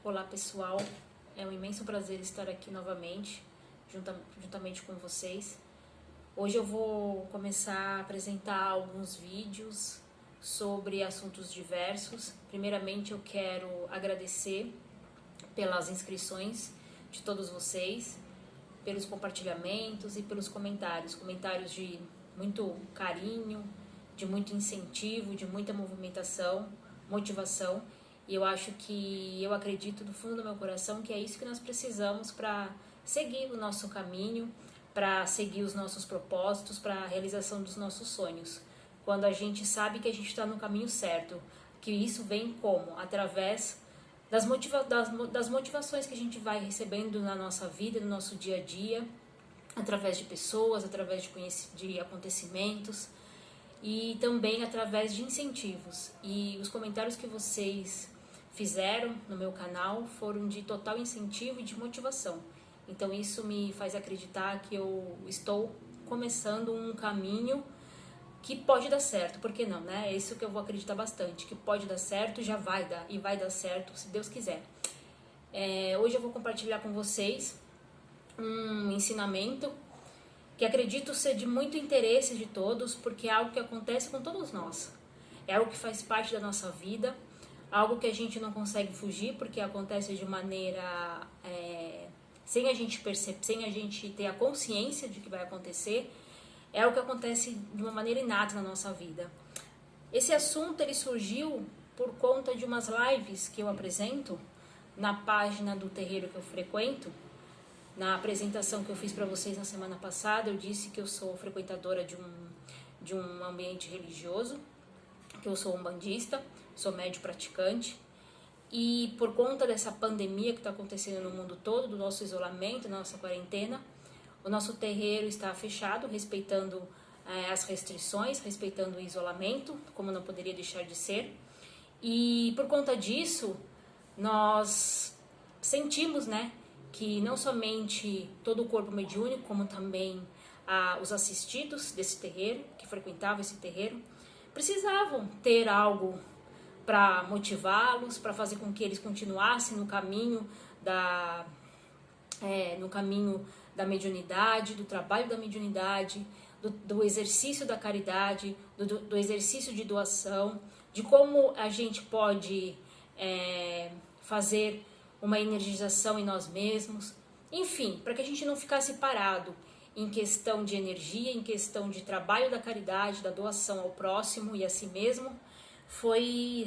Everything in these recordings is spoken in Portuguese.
Olá pessoal, é um imenso prazer estar aqui novamente, juntamente com vocês. Hoje eu vou começar a apresentar alguns vídeos sobre assuntos diversos. Primeiramente eu quero agradecer pelas inscrições de todos vocês, pelos compartilhamentos e pelos comentários de muito carinho, de muito incentivo, de muita motivação. E eu acredito do fundo do meu coração que é isso que nós precisamos para seguir o nosso caminho, para seguir os nossos propósitos, para a realização dos nossos sonhos. Quando a gente sabe que a gente está no caminho certo, que isso vem como? Através das motivações que a gente vai recebendo na nossa vida, no nosso dia a dia, através de pessoas, através de acontecimentos e também através de incentivos. E os comentários que vocês fizeram no meu canal foram de total incentivo e de motivação. Então isso me faz acreditar que eu estou começando um caminho que pode dar certo, por que não, né? É isso que eu vou acreditar bastante, que pode dar certo, já vai dar, e vai dar certo, se Deus quiser. Hoje eu vou compartilhar com vocês um ensinamento que acredito ser de muito interesse de todos, porque é algo que acontece com todos nós. É algo que faz parte da nossa vida, algo que a gente não consegue fugir, porque acontece de maneira... sem a gente perceber, sem a gente ter a consciência de que vai acontecer, é algo que acontece de uma maneira inata na nossa vida. Esse assunto ele surgiu por conta de umas lives que eu apresento na página do terreiro que eu frequento. Na apresentação que eu fiz para vocês na semana passada, eu disse que eu sou frequentadora de um ambiente religioso, que eu sou umbandista, sou médium praticante. E por conta dessa pandemia que está acontecendo no mundo todo, do nosso isolamento, da nossa quarentena, o nosso terreiro está fechado, respeitando as restrições, respeitando o isolamento, como não poderia deixar de ser. E por conta disso, nós sentimos, né, que não somente todo o corpo mediúnico, como também os assistidos desse terreiro, que frequentavam esse terreiro, precisavam ter algo para motivá-los, para fazer com que eles continuassem no caminho da mediunidade, do trabalho da mediunidade, do exercício da caridade, do exercício de doação, de como a gente pode fazer uma energização em nós mesmos, enfim, para que a gente não ficasse parado em questão de energia, em questão de trabalho da caridade, da doação ao próximo e a si mesmo. Foi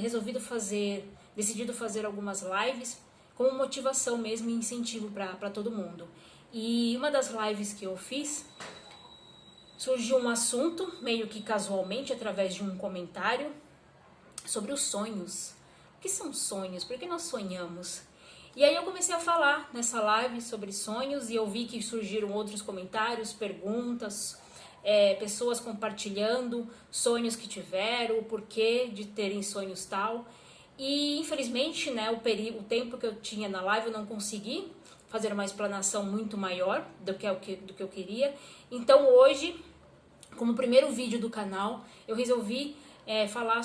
decidido fazer algumas lives como motivação mesmo e incentivo para todo mundo. E uma das lives que eu fiz, surgiu um assunto, meio que casualmente, através de um comentário, sobre os sonhos. O que são sonhos? Por que nós sonhamos? E aí eu comecei a falar nessa live sobre sonhos e eu vi que surgiram outros comentários, perguntas, pessoas compartilhando sonhos que tiveram, o porquê de terem sonhos tal. E infelizmente, né, o tempo que eu tinha na live eu não consegui fazer uma explanação muito maior do que eu queria. Então hoje, como primeiro vídeo do canal, eu resolvi falar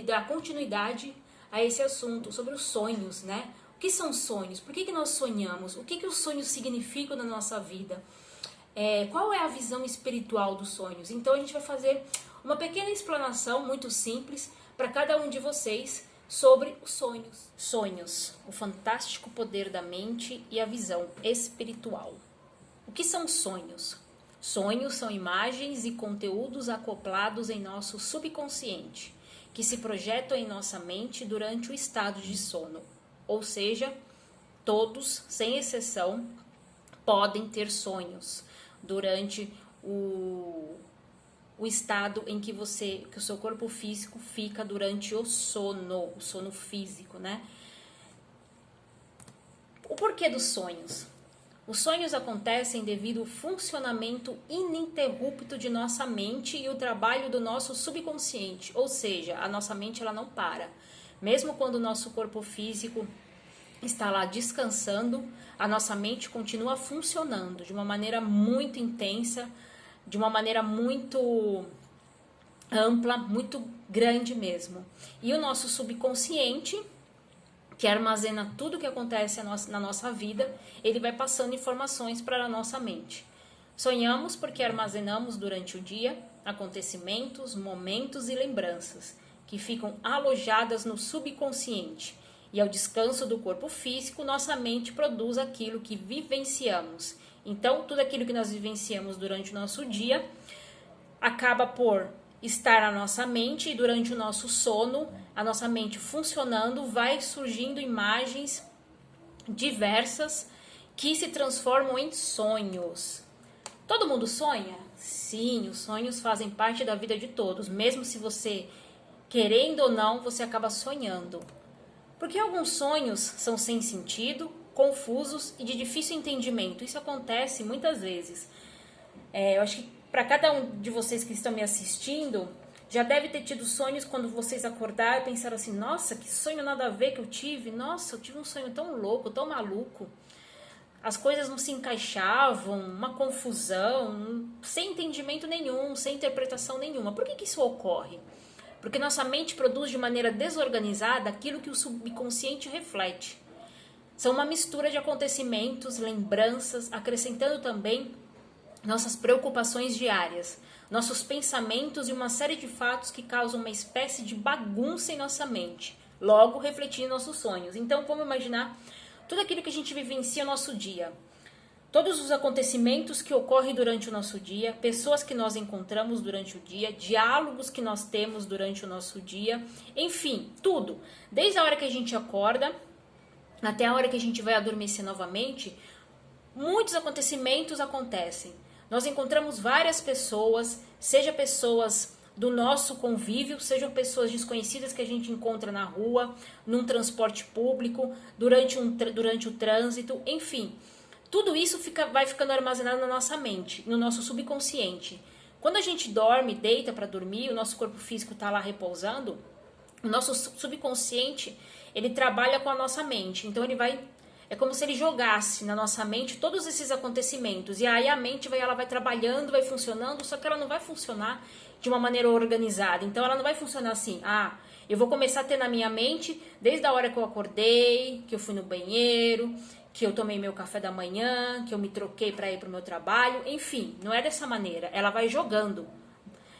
dar continuidade a esse assunto, sobre os sonhos, né? O que são sonhos? Por que nós sonhamos? O que os sonhos significam na nossa vida? Qual é a visão espiritual dos sonhos? Então a gente vai fazer uma pequena explanação muito simples para cada um de vocês sobre os sonhos. Sonhos, o fantástico poder da mente e a visão espiritual. O que são sonhos? Sonhos são imagens e conteúdos acoplados em nosso subconsciente, que se projetam em nossa mente durante o estado de sono. Ou seja, todos, sem exceção, podem ter sonhos durante o estado em que o seu corpo físico fica durante o sono físico, né? O porquê dos sonhos? Os sonhos acontecem devido ao funcionamento ininterrupto de nossa mente e o trabalho do nosso subconsciente, ou seja, a nossa mente ela não para. Mesmo quando o nosso corpo físico está lá descansando, a nossa mente continua funcionando de uma maneira muito intensa, de uma maneira muito ampla, muito grande mesmo. E o nosso subconsciente que armazena tudo que acontece na nossa vida, ele vai passando informações para a nossa mente. Sonhamos porque armazenamos durante o dia acontecimentos, momentos e lembranças que ficam alojadas no subconsciente. E ao descanso do corpo físico, nossa mente produz aquilo que vivenciamos. Então, tudo aquilo que nós vivenciamos durante o nosso dia acaba por estar na nossa mente, e durante o nosso sono, a nossa mente funcionando, vai surgindo imagens diversas que se transformam em sonhos. Todo mundo sonha? Sim, os sonhos fazem parte da vida de todos, mesmo se você, querendo ou não, você acaba sonhando. Porque alguns sonhos são sem sentido, confusos e de difícil entendimento. Isso acontece muitas vezes. Eu acho que para cada um de vocês que estão me assistindo, já deve ter tido sonhos quando vocês acordaram e pensaram assim, nossa, que sonho nada a ver que eu tive. Nossa, eu tive um sonho tão louco, tão maluco. As coisas não se encaixavam, uma confusão, sem entendimento nenhum, sem interpretação nenhuma. Por que isso ocorre? Porque nossa mente produz de maneira desorganizada aquilo que o subconsciente reflete. São uma mistura de acontecimentos, lembranças, acrescentando também nossas preocupações diárias, nossos pensamentos e uma série de fatos que causam uma espécie de bagunça em nossa mente, logo refletindo em nossos sonhos. Então, vamos imaginar tudo aquilo que a gente vivencia no nosso dia. Todos os acontecimentos que ocorrem durante o nosso dia, pessoas que nós encontramos durante o dia, diálogos que nós temos durante o nosso dia, enfim, tudo. Desde a hora que a gente acorda até a hora que a gente vai adormecer novamente, muitos acontecimentos acontecem. Nós encontramos várias pessoas, seja pessoas do nosso convívio, sejam pessoas desconhecidas que a gente encontra na rua, num transporte público, durante o trânsito, enfim. Tudo isso vai ficando armazenado na nossa mente, no nosso subconsciente. Quando a gente dorme, deita para dormir, o nosso corpo físico está lá repousando, o nosso subconsciente, ele trabalha com a nossa mente. Então é como se ele jogasse na nossa mente todos esses acontecimentos. E aí a mente ela vai trabalhando, vai funcionando, só que ela não vai funcionar de uma maneira organizada. Então ela não vai funcionar assim, eu vou começar a ter na minha mente, desde a hora que eu acordei, que eu fui no banheiro, que eu tomei meu café da manhã, que eu me troquei para ir para o meu trabalho, enfim, não é dessa maneira. Ela vai jogando.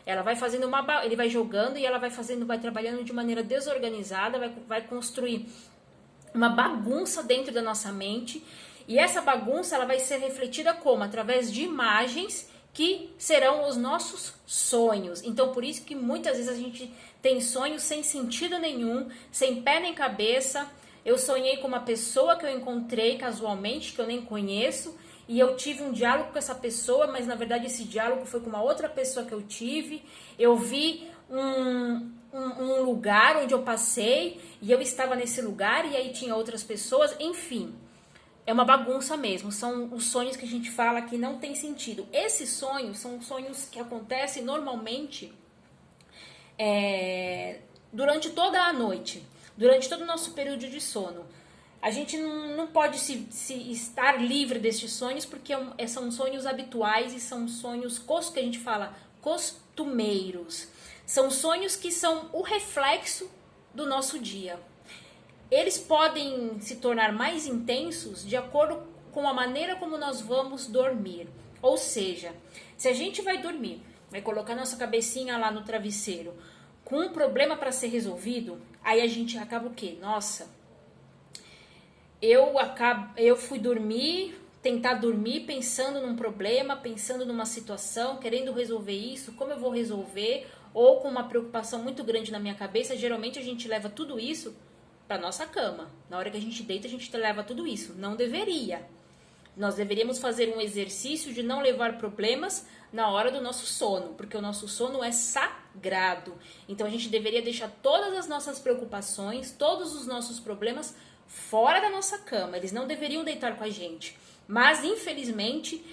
Ela vai fazendo ele vai jogando e ela vai trabalhando de maneira desorganizada, vai construir uma bagunça dentro da nossa mente, e essa bagunça ela vai ser refletida como? Através de imagens que serão os nossos sonhos. Então, por isso que muitas vezes a gente tem sonhos sem sentido nenhum, sem pé nem cabeça. Eu sonhei com uma pessoa que eu encontrei casualmente, que eu nem conheço, e eu tive um diálogo com essa pessoa, mas na verdade esse diálogo foi com uma outra pessoa que eu tive. Eu vi um lugar onde eu passei e eu estava nesse lugar e aí tinha outras pessoas, enfim. É uma bagunça mesmo, são os sonhos que a gente fala que não tem sentido. Esses sonhos são sonhos que acontecem normalmente durante toda a noite, durante todo o nosso período de sono. A gente não pode se estar livre destes sonhos, porque são sonhos habituais e são sonhos que a gente fala costumeiros. São sonhos que são o reflexo do nosso dia. Eles podem se tornar mais intensos de acordo com a maneira como nós vamos dormir. Ou seja, se a gente vai dormir, vai colocar nossa cabecinha lá no travesseiro com um problema para ser resolvido, aí a gente acaba o quê? Nossa, eu fui tentar dormir pensando num problema, pensando numa situação, querendo resolver isso, como eu vou resolver, ou com uma preocupação muito grande na minha cabeça. Geralmente a gente leva tudo isso para nossa cama. Na hora que a gente deita, a gente leva tudo isso. Não deveria. Nós deveríamos fazer um exercício de não levar problemas na hora do nosso sono, porque o nosso sono é sagrado. Então a gente deveria deixar todas as nossas preocupações, todos os nossos problemas fora da nossa cama. Eles não deveriam deitar com a gente. Mas, infelizmente,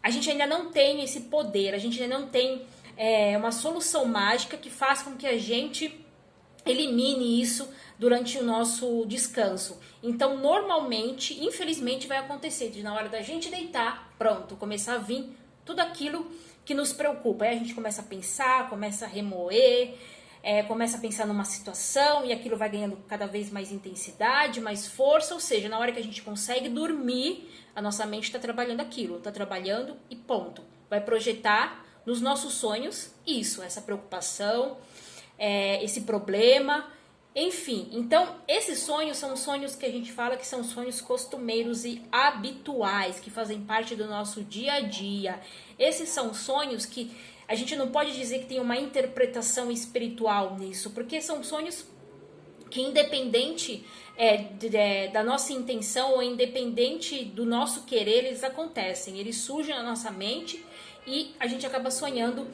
a gente ainda não tem esse poder, a gente ainda não tem uma solução mágica que faça com que a gente elimine isso durante o nosso descanso. Então, normalmente, infelizmente, vai acontecer de na hora da gente deitar, pronto, começar a vir tudo aquilo que nos preocupa. Aí a gente começa a pensar, começa a remoer, começa a pensar numa situação e aquilo vai ganhando cada vez mais intensidade, mais força, ou seja, na hora que a gente consegue dormir, a nossa mente está trabalhando aquilo, está trabalhando e ponto. Vai projetar nos nossos sonhos isso, essa preocupação, esse problema, enfim. Então, esses sonhos são sonhos que a gente fala que são sonhos costumeiros e habituais, que fazem parte do nosso dia a dia. Esses são sonhos que a gente não pode dizer que tem uma interpretação espiritual nisso, porque são sonhos que, independente da nossa intenção ou independente do nosso querer, eles acontecem, eles surgem na nossa mente e a gente acaba sonhando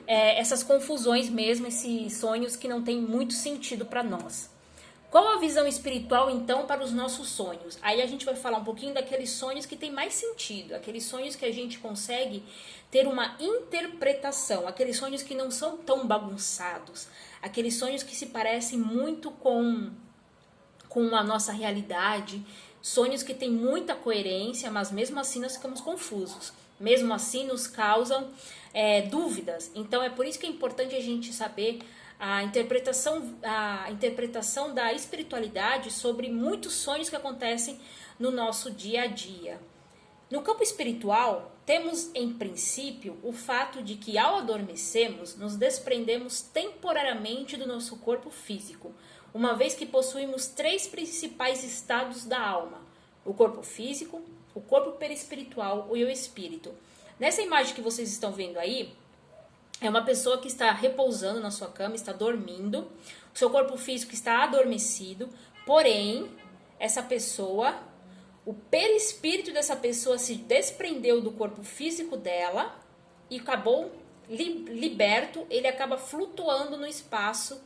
essas confusões mesmo, esses sonhos que não têm muito sentido para nós. Qual a visão espiritual, então, para os nossos sonhos? Aí a gente vai falar um pouquinho daqueles sonhos que têm mais sentido, aqueles sonhos que a gente consegue ter uma interpretação, aqueles sonhos que não são tão bagunçados, aqueles sonhos que se parecem muito com a nossa realidade, sonhos que têm muita coerência, mas mesmo assim nós ficamos confusos, mesmo assim nos causam dúvidas. Então é por isso que é importante a gente saber a interpretação da espiritualidade sobre muitos sonhos que acontecem no nosso dia a dia. No campo espiritual, temos em princípio o fato de que ao adormecermos, nos desprendemos temporariamente do nosso corpo físico, uma vez que possuímos 3 principais estados da alma: o corpo físico, o corpo perispiritual e o espírito. Nessa imagem que vocês estão vendo aí, é uma pessoa que está repousando na sua cama, está dormindo, o seu corpo físico está adormecido, porém, essa pessoa, o perispírito dessa pessoa se desprendeu do corpo físico dela e acabou liberto, ele acaba flutuando no espaço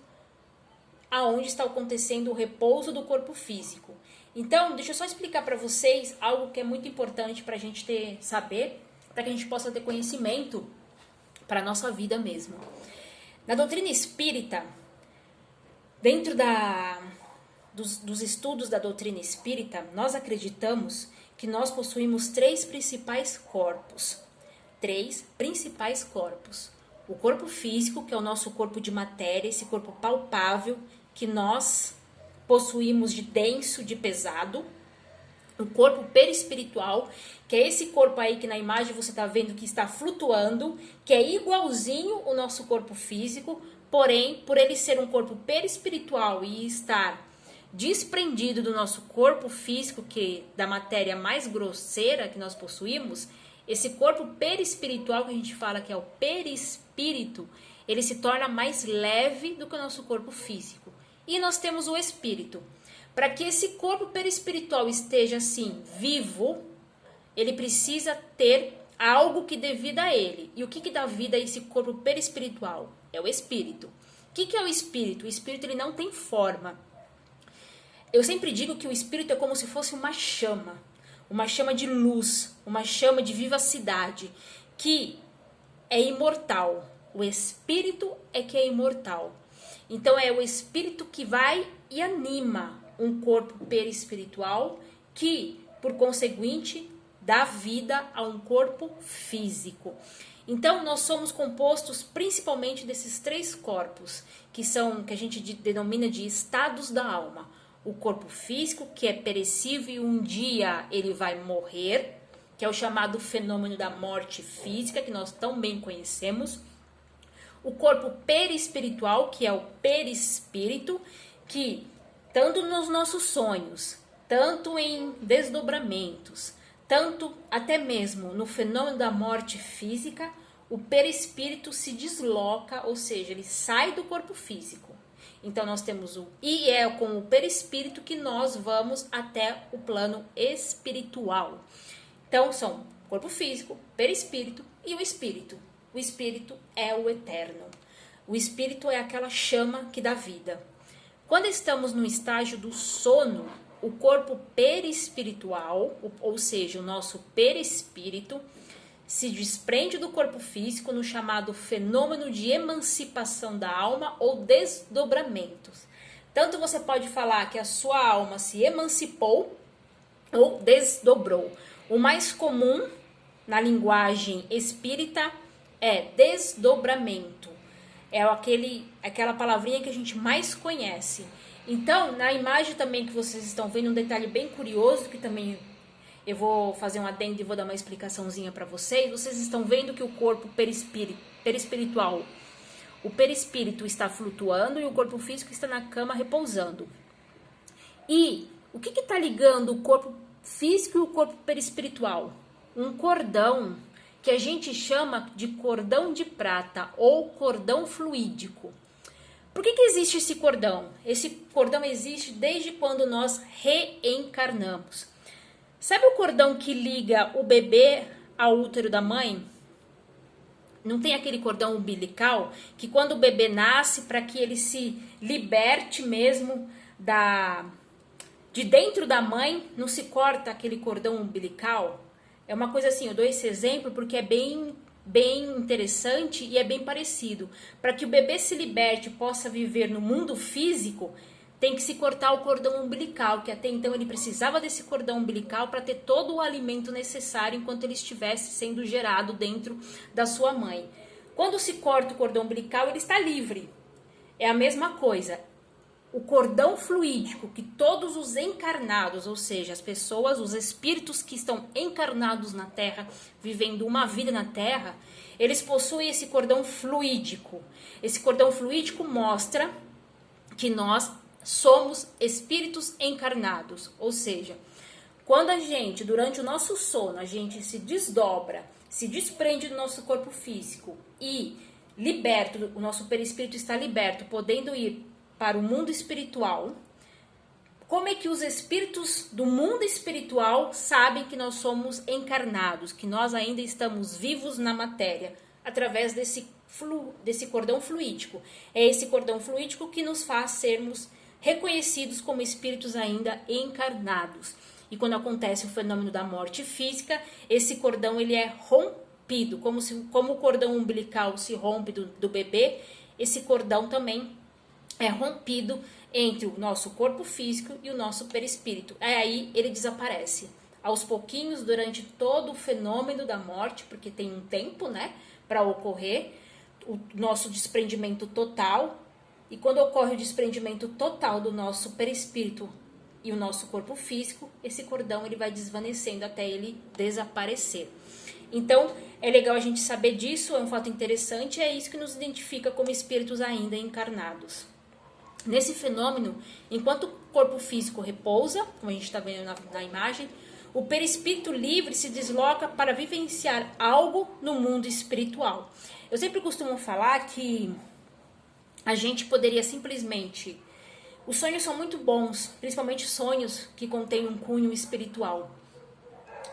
aonde está acontecendo o repouso do corpo físico. Então, deixa eu só explicar para vocês algo que é muito importante para a gente saber, para que a gente possa ter conhecimento para a nossa vida mesmo. Na doutrina espírita, dentro dos estudos da doutrina espírita, nós acreditamos que nós possuímos 3 principais corpos. 3 principais corpos. O corpo físico, que é o nosso corpo de matéria, esse corpo palpável que nós possuímos de denso, de pesado. O corpo perispiritual, que é esse corpo aí que na imagem você está vendo que está flutuando, que é igualzinho o nosso corpo físico, porém, por ele ser um corpo perispiritual e estar desprendido do nosso corpo físico, que da matéria mais grosseira que nós possuímos, esse corpo perispiritual que a gente fala que é o perispírito, ele se torna mais leve do que o nosso corpo físico. E nós temos o espírito. Para que esse corpo perispiritual esteja assim, vivo, ele precisa ter algo que dê vida a ele. E o que dá vida a esse corpo perispiritual? É o espírito. O que é o espírito? O espírito ele não tem forma. Eu sempre digo que o espírito é como se fosse uma chama de luz, uma chama de vivacidade, que é imortal. O espírito é que é imortal. Então é o espírito que vai e anima um corpo perispiritual que, por conseguinte, dá vida a um corpo físico. Então, nós somos compostos principalmente desses 3 corpos, que a gente denomina de estados da alma. O corpo físico, que é perecível e um dia ele vai morrer, que é o chamado fenômeno da morte física, que nós tão bem conhecemos. O corpo perispiritual, que é o perispírito, que tanto nos nossos sonhos, tanto em desdobramentos, tanto até mesmo no fenômeno da morte física, o perispírito se desloca, ou seja, ele sai do corpo físico. Então nós temos e é com o perispírito que nós vamos até o plano espiritual. Então são corpo físico, perispírito e o espírito. O espírito é o eterno. O espírito é aquela chama que dá vida. Quando estamos no estágio do sono, o corpo perispiritual, ou seja, o nosso perispírito, se desprende do corpo físico no chamado fenômeno de emancipação da alma ou desdobramentos. Tanto você pode falar que a sua alma se emancipou ou desdobrou. O mais comum na linguagem espírita é desdobramento. É aquela palavrinha que a gente mais conhece. Então, na imagem também que vocês estão vendo, um detalhe bem curioso, que também eu vou fazer um adendo e vou dar uma explicaçãozinha para vocês. Vocês estão vendo que o corpo perispiritual, o perispírito está flutuando e o corpo físico está na cama repousando. E o que está ligando o corpo físico e o corpo perispiritual? Um cordão que a gente chama de cordão de prata ou cordão fluídico. Por que existe esse cordão? Esse cordão existe desde quando nós reencarnamos. Sabe o cordão que liga o bebê ao útero da mãe? Não tem aquele cordão umbilical que quando o bebê nasce, para que ele se liberte mesmo de dentro da mãe, não se corta aquele cordão umbilical? É uma coisa assim, eu dou esse exemplo porque é bem interessante e é bem parecido. Para que o bebê se liberte e possa viver no mundo físico, tem que se cortar o cordão umbilical, que até então ele precisava desse cordão umbilical para ter todo o alimento necessário enquanto ele estivesse sendo gerado dentro da sua mãe. Quando se corta o cordão umbilical, ele está livre. É a mesma coisa. O cordão fluídico que todos os encarnados, ou seja, as pessoas, os espíritos que estão encarnados na Terra, vivendo uma vida na Terra, eles possuem esse cordão fluídico. Esse cordão fluídico mostra que nós somos espíritos encarnados, ou seja, quando a gente, durante o nosso sono, a gente se desdobra, se desprende do nosso corpo físico e liberto, o nosso perispírito está liberto, podendo ir para o mundo espiritual. Como é que os espíritos do mundo espiritual sabem que nós somos encarnados, que nós ainda estamos vivos na matéria? Através desse cordão fluídico. É esse cordão fluídico que nos faz sermos reconhecidos como espíritos ainda encarnados. E quando acontece o fenômeno da morte física, esse cordão ele é rompido, como o cordão umbilical se rompe do bebê, esse cordão também é rompido entre o nosso corpo físico e o nosso perispírito. Aí ele desaparece. Aos pouquinhos, durante todo o fenômeno da morte, porque tem um tempo, né, para ocorrer, o nosso desprendimento total. E quando ocorre o desprendimento total do nosso perispírito e o nosso corpo físico, esse cordão ele vai desvanecendo até ele desaparecer. Então, é legal a gente saber disso, é um fato interessante, é isso que nos identifica como espíritos ainda encarnados. Nesse fenômeno, enquanto o corpo físico repousa, como a gente está vendo na imagem, o perispírito livre se desloca para vivenciar algo no mundo espiritual. Eu sempre costumo falar que a gente poderia simplesmente... Os sonhos são muito bons, principalmente sonhos que contêm um cunho espiritual.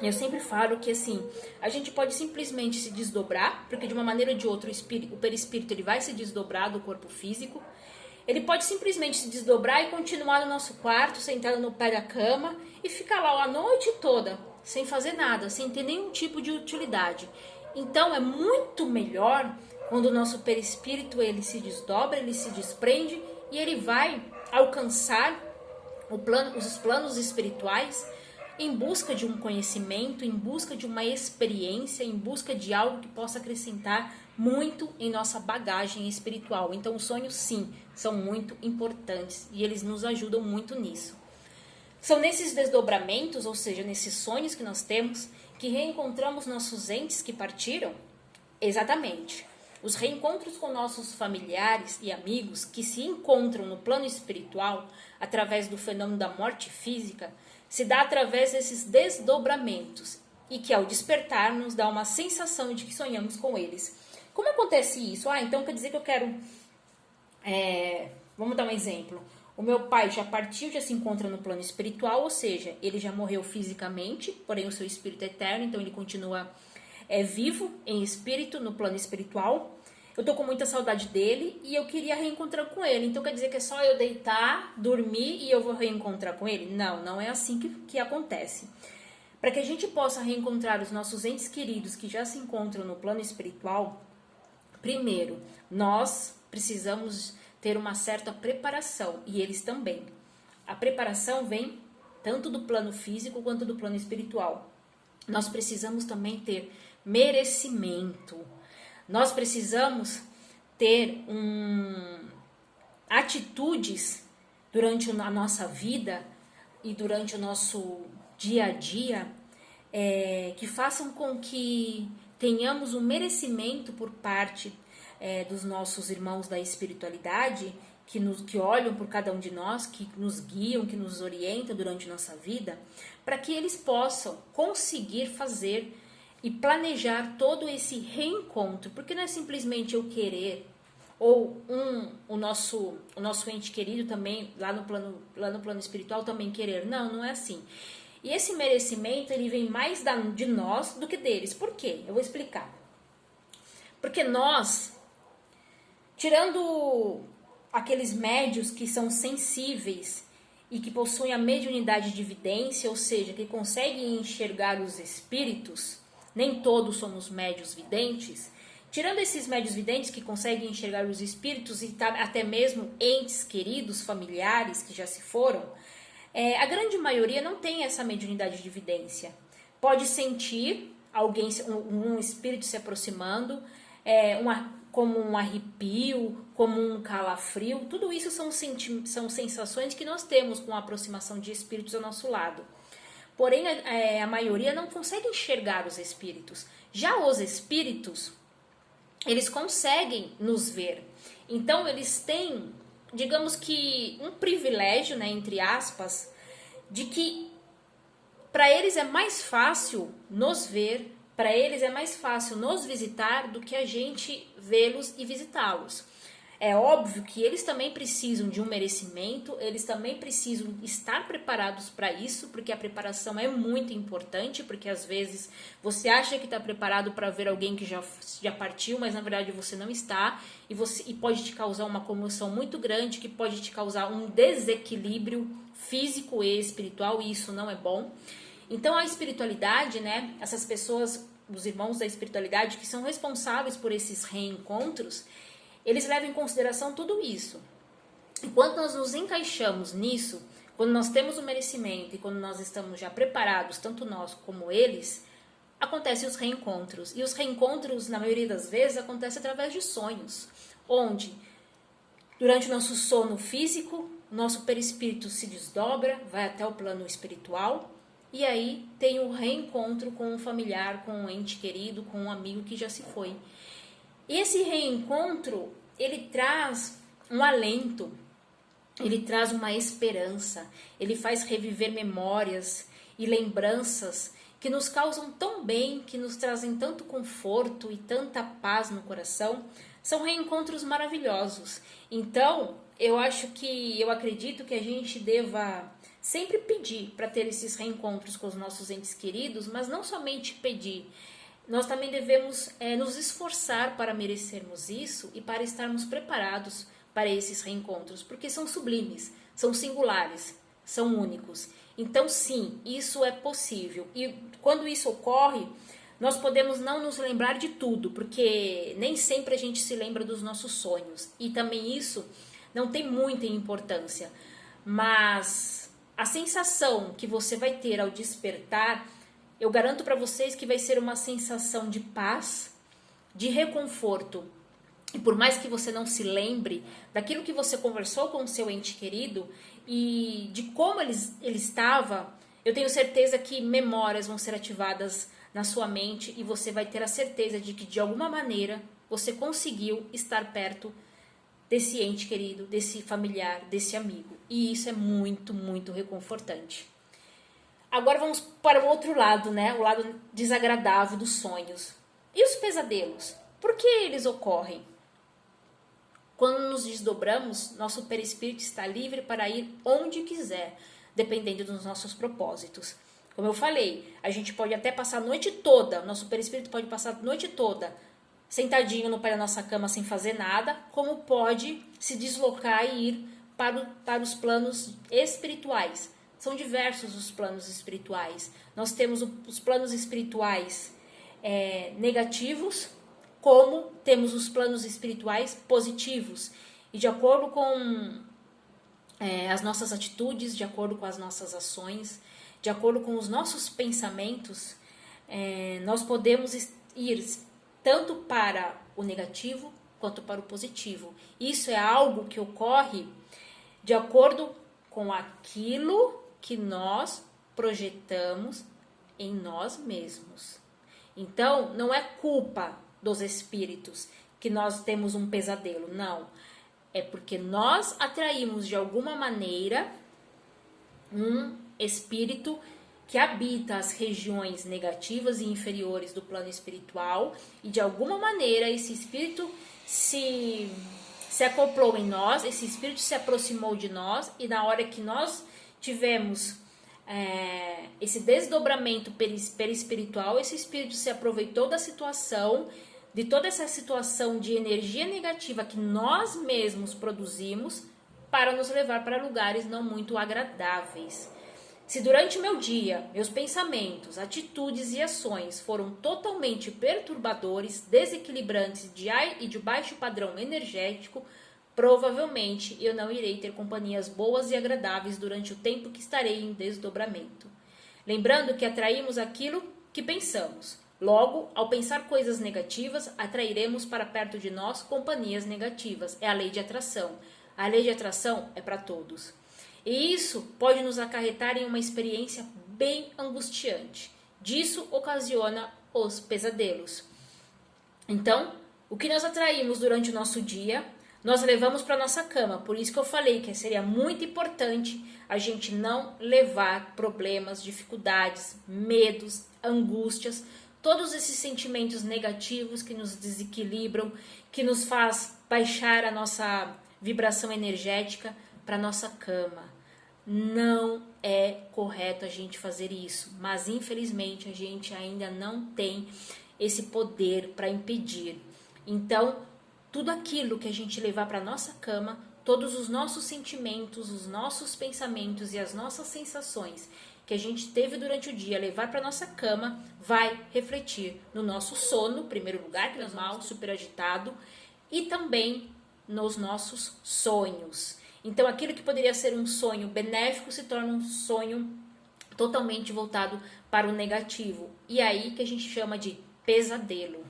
Eu sempre falo que assim, a gente pode simplesmente se desdobrar, porque de uma maneira ou de outra o perispírito ele vai se desdobrar do corpo físico. Ele pode simplesmente se desdobrar e continuar no nosso quarto, sentado no pé da cama e ficar lá a noite toda, sem fazer nada, sem ter nenhum tipo de utilidade. Então é muito melhor quando o nosso perispírito ele se desdobra, ele se desprende e ele vai alcançar os planos espirituais em busca de um conhecimento, em busca de uma experiência, em busca de algo que possa acrescentar muito em nossa bagagem espiritual. Então os sonhos sim, são muito importantes e eles nos ajudam muito nisso. São nesses desdobramentos, ou seja, nesses sonhos que nós temos, que reencontramos nossos entes que partiram? Exatamente. Os reencontros com nossos familiares e amigos que se encontram no plano espiritual, através do fenômeno da morte física, se dá através desses desdobramentos e que ao despertar nos dá uma sensação de que sonhamos com eles. Como acontece isso? Então quer dizer que eu quero... vamos dar um exemplo. O meu pai já partiu, já se encontra no plano espiritual, ou seja, ele já morreu fisicamente, porém o seu espírito é eterno, então ele continua vivo em espírito, no plano espiritual. Eu tô com muita saudade dele e eu queria reencontrar com ele. Então quer dizer que é só eu deitar, dormir e eu vou reencontrar com ele? Não, não é assim que acontece. Para que a gente possa reencontrar os nossos entes queridos que já se encontram no plano espiritual, primeiro, nós precisamos ter uma certa preparação, e eles também. A preparação vem tanto do plano físico quanto do plano espiritual. Nós precisamos também ter merecimento. Nós precisamos ter atitudes durante a nossa vida e durante o nosso dia a dia que façam com que tenhamos um merecimento por parte dos nossos irmãos da espiritualidade, que olham por cada um de nós, que nos guiam, que nos orientam durante nossa vida, para que eles possam conseguir fazer e planejar todo esse reencontro, porque não é simplesmente eu querer, ou o nosso ente querido também, lá no plano espiritual, também querer. Não é assim. E esse merecimento, ele vem mais de nós do que deles. Por quê? Eu vou explicar. Porque nós, tirando aqueles médios que são sensíveis e que possuem a mediunidade de vidência, ou seja, que conseguem enxergar os espíritos, nem todos somos médios videntes. Tirando esses médios videntes que conseguem enxergar os espíritos e até mesmo entes queridos, familiares que já se foram, a grande maioria não tem essa mediunidade de vidência. Pode sentir um espírito se aproximando, como um arrepio, como um calafrio. Tudo isso são sensações que nós temos com a aproximação de espíritos ao nosso lado. Porém, a maioria não consegue enxergar os espíritos. Já os espíritos, eles conseguem nos ver. Então, eles têm, digamos que, um privilégio, né, entre aspas, de que para eles é mais fácil nos ver, para eles é mais fácil nos visitar do que a gente vê-los e visitá-los. É óbvio que eles também precisam de um merecimento, eles também precisam estar preparados para isso, porque a preparação é muito importante, porque às vezes você acha que está preparado para ver alguém que já partiu, mas na verdade você não está, e pode te causar uma comoção muito grande, que pode te causar um desequilíbrio físico e espiritual, e isso não é bom. Então a espiritualidade, né, essas pessoas, os irmãos da espiritualidade que são responsáveis por esses reencontros, eles levam em consideração tudo isso. E quando nós nos encaixamos nisso, quando nós temos o merecimento e quando nós estamos já preparados, tanto nós como eles, acontecem os reencontros. E os reencontros, na maioria das vezes, acontecem através de sonhos, onde, durante o nosso sono físico, nosso perispírito se desdobra, vai até o plano espiritual, e aí tem o reencontro com um familiar, com um ente querido, com um amigo que já se foi. E esse reencontro, ele traz um alento, ele traz uma esperança, ele faz reviver memórias e lembranças que nos causam tão bem, que nos trazem tanto conforto e tanta paz no coração. São reencontros maravilhosos. Então, eu acredito que a gente deva sempre pedir para ter esses reencontros com os nossos entes queridos, mas não somente pedir. Nós também devemos nos esforçar para merecermos isso e para estarmos preparados para esses reencontros, porque são sublimes, são singulares, são únicos. Então, sim, isso é possível. E quando isso ocorre, nós podemos não nos lembrar de tudo, porque nem sempre a gente se lembra dos nossos sonhos. E também isso não tem muita importância. Mas a sensação que você vai ter ao despertar, eu garanto para vocês que vai ser uma sensação de paz, de reconforto. E por mais que você não se lembre daquilo que você conversou com o seu ente querido e de como ele estava, eu tenho certeza que memórias vão ser ativadas na sua mente e você vai ter a certeza de que de alguma maneira você conseguiu estar perto desse ente querido, desse familiar, desse amigo. E isso é muito, muito reconfortante. Agora vamos para o outro lado, né? O lado desagradável dos sonhos. E os pesadelos? Por que eles ocorrem? Quando nos desdobramos, nosso perispírito está livre para ir onde quiser, dependendo dos nossos propósitos. Como eu falei, a gente pode até passar a noite toda, nosso perispírito pode passar a noite toda sentadinho no pé da nossa cama sem fazer nada, como pode se deslocar e ir para os planos espirituais. São diversos os planos espirituais. Nós temos os planos espirituais negativos, como temos os planos espirituais positivos. E de acordo com as nossas atitudes, de acordo com as nossas ações, de acordo com os nossos pensamentos, nós podemos ir tanto para o negativo quanto para o positivo. Isso é algo que ocorre de acordo com aquilo que nós projetamos em nós mesmos. Então, não é culpa dos espíritos que nós temos um pesadelo, não. É porque nós atraímos de alguma maneira um espírito que habita as regiões negativas e inferiores do plano espiritual e de alguma maneira esse espírito se acoplou em nós, esse espírito se aproximou de nós e na hora que nós tivemos esse desdobramento perispiritual, esse espírito se aproveitou da situação, de toda essa situação de energia negativa que nós mesmos produzimos para nos levar para lugares não muito agradáveis. Se durante o meu dia, meus pensamentos, atitudes e ações foram totalmente perturbadores, desequilibrantes e de baixo padrão energético, provavelmente eu não irei ter companhias boas e agradáveis durante o tempo que estarei em desdobramento. Lembrando que atraímos aquilo que pensamos. Logo, ao pensar coisas negativas, atrairemos para perto de nós companhias negativas. É a lei de atração. A lei de atração é para todos. E isso pode nos acarretar em uma experiência bem angustiante. Disso ocasiona os pesadelos. Então, o que nós atraímos durante o nosso dia, nós levamos para nossa cama. Por isso que eu falei que seria muito importante a gente não levar problemas, dificuldades, medos, angústias, todos esses sentimentos negativos que nos desequilibram, que nos faz baixar a nossa vibração energética para nossa cama. Não é correto a gente fazer isso, mas infelizmente a gente ainda não tem esse poder para impedir. Então, tudo aquilo que a gente levar para nossa cama, todos os nossos sentimentos, os nossos pensamentos e as nossas sensações que a gente teve durante o dia, levar para nossa cama, vai refletir no nosso sono, em primeiro lugar, que é normal, super agitado, e também nos nossos sonhos. Então, aquilo que poderia ser um sonho benéfico se torna um sonho totalmente voltado para o negativo. E aí que a gente chama de pesadelo.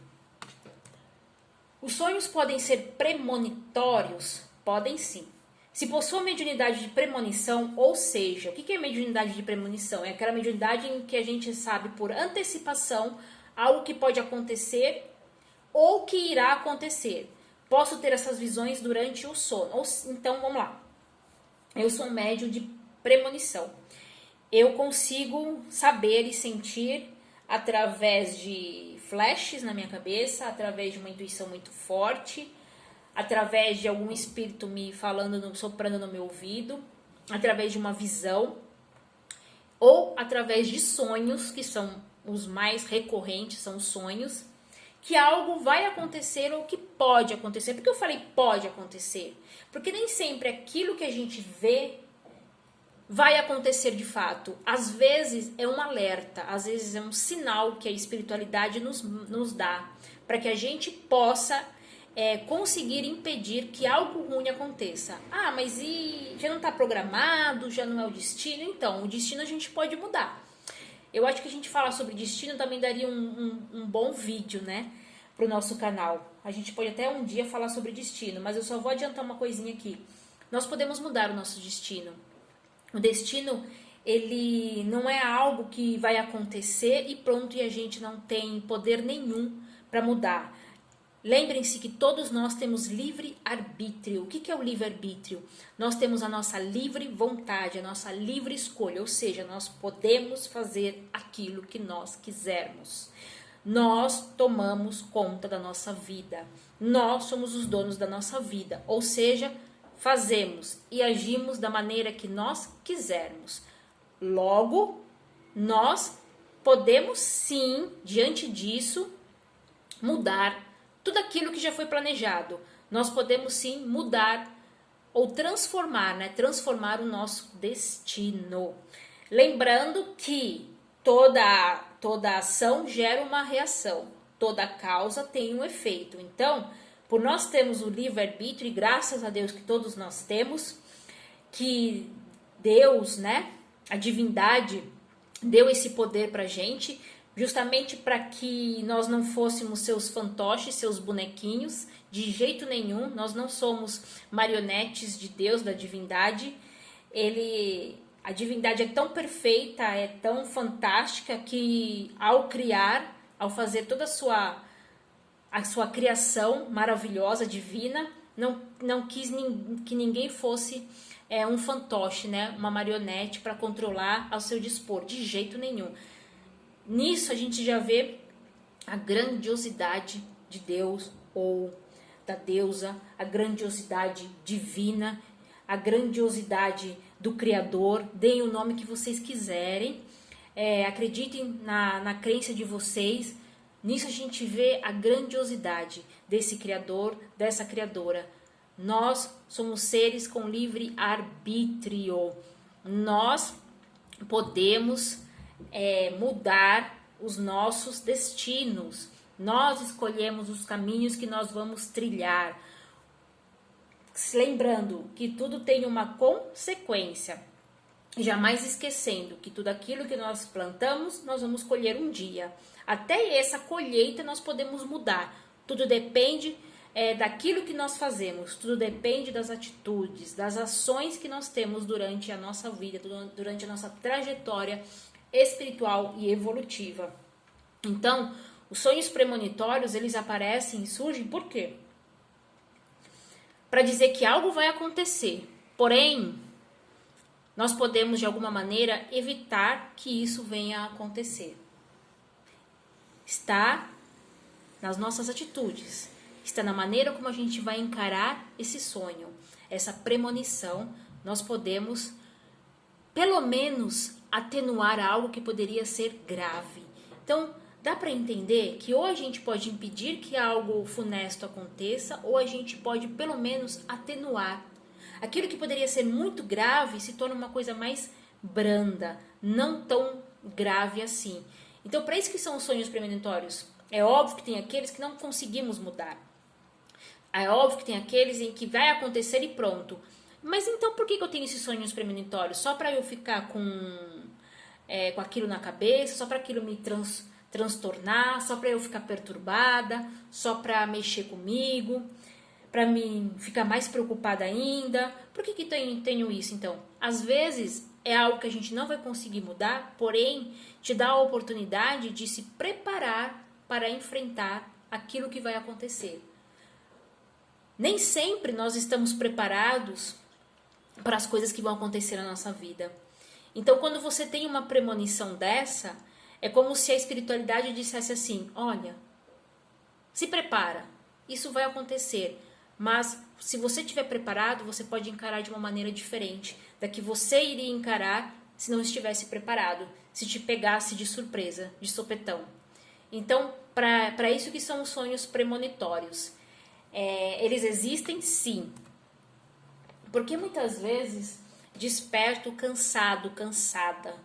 Os sonhos podem ser premonitórios? Podem sim. Se possui mediunidade de premonição, ou seja, o que é mediunidade de premonição? É aquela mediunidade em que a gente sabe por antecipação algo que pode acontecer ou que irá acontecer. Posso ter essas visões durante o sono. Então, vamos lá. Eu sou um médium de premonição. Eu consigo saber e sentir através de flashes na minha cabeça, através de uma intuição muito forte, através de algum espírito me falando, soprando no meu ouvido, através de uma visão, ou através de sonhos, que são os mais recorrentes, são os sonhos, que algo vai acontecer ou que pode acontecer. Por que eu falei pode acontecer? Porque nem sempre aquilo que a gente vê vai acontecer de fato. Às vezes é um alerta, às vezes é um sinal que a espiritualidade nos dá, para que a gente possa conseguir impedir que algo ruim aconteça. Ah, mas já não está programado, já não é o destino? Então, o destino a gente pode mudar. Eu acho que a gente falar sobre destino também daria um bom vídeo, né, para o nosso canal. A gente pode até um dia falar sobre destino, mas eu só vou adiantar uma coisinha aqui. Nós podemos mudar o nosso destino. O destino, ele não é algo que vai acontecer e pronto, e a gente não tem poder nenhum para mudar. Lembrem-se que todos nós temos livre arbítrio. O que é o livre arbítrio? Nós temos a nossa livre vontade, a nossa livre escolha, ou seja, nós podemos fazer aquilo que nós quisermos. Nós tomamos conta da nossa vida. Nós somos os donos da nossa vida, ou seja, fazemos e agimos da maneira que nós quisermos. Logo, nós podemos sim, diante disso, mudar tudo aquilo que já foi planejado. Nós podemos sim mudar ou transformar, né? Transformar o nosso destino. Lembrando que toda ação gera uma reação. Toda causa tem um efeito. Então, por nós termos o livre-arbítrio, e graças a Deus que todos nós temos, que Deus, né, a divindade, deu esse poder pra gente, justamente para que nós não fôssemos seus fantoches, seus bonequinhos, de jeito nenhum. Nós não somos marionetes de Deus, da divindade. A divindade é tão perfeita, é tão fantástica que ao criar, ao fazer toda a sua criação maravilhosa, divina, não quis que ninguém fosse um fantoche, né? Uma marionete para controlar ao seu dispor, de jeito nenhum. Nisso a gente já vê a grandiosidade de Deus ou da deusa, a grandiosidade divina, a grandiosidade do Criador. Deem o nome que vocês quiserem, acreditem na crença de vocês. Nisso a gente vê a grandiosidade desse Criador, dessa Criadora. Nós somos seres com livre arbítrio. Nós podemos mudar os nossos destinos. Nós escolhemos os caminhos que nós vamos trilhar. Lembrando que tudo tem uma consequência. Jamais esquecendo que tudo aquilo que nós plantamos, nós vamos colher um dia. Até essa colheita nós podemos mudar. Tudo depende daquilo que nós fazemos. Tudo depende das atitudes, das ações que nós temos durante a nossa vida, durante a nossa trajetória espiritual e evolutiva. Então, os sonhos premonitórios, eles aparecem e surgem por quê? Para dizer que algo vai acontecer. Porém, nós podemos de alguma maneira evitar que isso venha a acontecer. Está nas nossas atitudes, está na maneira como a gente vai encarar esse sonho, essa premonição. Nós podemos, pelo menos, atenuar algo que poderia ser grave. Então, dá para entender que ou a gente pode impedir que algo funesto aconteça, ou a gente pode, pelo menos, atenuar. Aquilo que poderia ser muito grave se torna uma coisa mais branda, não tão grave assim. Então, para isso que são os sonhos premonitórios. É óbvio que tem aqueles que não conseguimos mudar. É óbvio que tem aqueles em que vai acontecer e pronto. Mas então por que eu tenho esses sonhos premonitórios? Só para eu ficar com aquilo na cabeça? Só para aquilo me transtornar? Só para eu ficar perturbada? Só para mexer comigo? Para mim ficar mais preocupada ainda? Por que tenho isso então? Às vezes é algo que a gente não vai conseguir mudar, porém te dá a oportunidade de se preparar para enfrentar aquilo que vai acontecer. Nem sempre nós estamos preparados para as coisas que vão acontecer na nossa vida. Então, quando você tem uma premonição dessa, é como se a espiritualidade dissesse assim: olha, se prepara, isso vai acontecer. Mas se você estiver preparado, você pode encarar de uma maneira diferente da que você iria encarar se não estivesse preparado, se te pegasse de surpresa, de sopetão. Então, para isso que são os sonhos premonitórios. Eles existem sim, porque muitas vezes desperto cansado, cansada.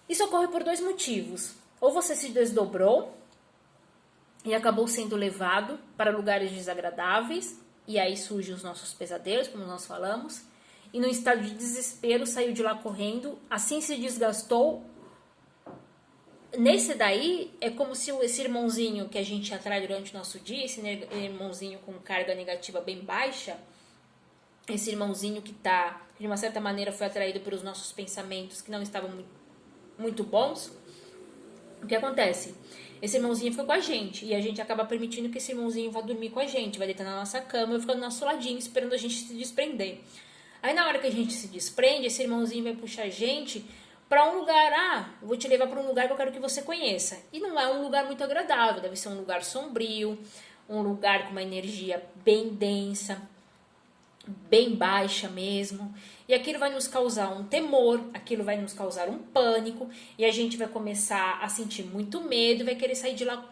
Isso ocorre por dois motivos. Ou você se desdobrou e acabou sendo levado para lugares desagradáveis, e aí surgem os nossos pesadelos, como nós falamos, e no estado de desespero saiu de lá correndo, assim se desgastou. Nesse daí, é como se esse irmãozinho que a gente atrai durante o nosso dia, esse irmãozinho com carga negativa bem baixa, esse irmãozinho que de uma certa maneira foi atraído pelos nossos pensamentos que não estavam muito bons, o que acontece? Esse irmãozinho fica com a gente e a gente acaba permitindo que esse irmãozinho vá dormir com a gente, vai deitar na nossa cama e ficar do nosso ladinho esperando a gente se desprender. Aí na hora que a gente se desprende, esse irmãozinho vai puxar a gente para um lugar, eu vou te levar para um lugar que eu quero que você conheça. E não é um lugar muito agradável, deve ser um lugar sombrio, um lugar com uma energia bem densa, bem baixa mesmo. E aquilo vai nos causar um temor, aquilo vai nos causar um pânico, e a gente vai começar a sentir muito medo, vai querer sair de lá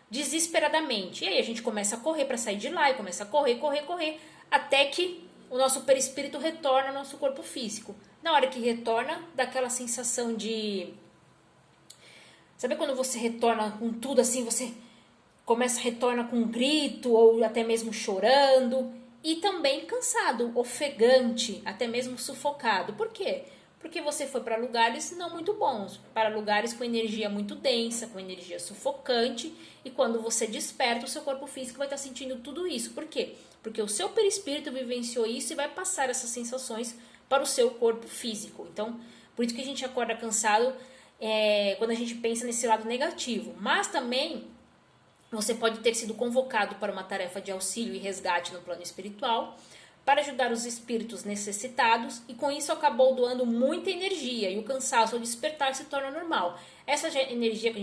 desesperadamente. E aí a gente começa a correr para sair de lá, e começa a correr, até que o nosso perispírito retorna ao nosso corpo físico. Na hora que retorna, dá aquela sensação de... Sabe quando você retorna com tudo assim, você retorna com um grito, ou até mesmo chorando, e também cansado, ofegante, até mesmo sufocado. Por quê? Porque você foi para lugares não muito bons, para lugares com energia muito densa, com energia sufocante, e quando você desperta, o seu corpo físico vai estar sentindo tudo isso. Por quê? Porque o seu perispírito vivenciou isso e vai passar essas sensações para o seu corpo físico. Então, por isso que a gente acorda cansado quando a gente pensa nesse lado negativo. Mas também você pode ter sido convocado para uma tarefa de auxílio e resgate no plano espiritual, para ajudar os espíritos necessitados, e com isso acabou doando muita energia, e o cansaço ao despertar se torna normal. Essa energia que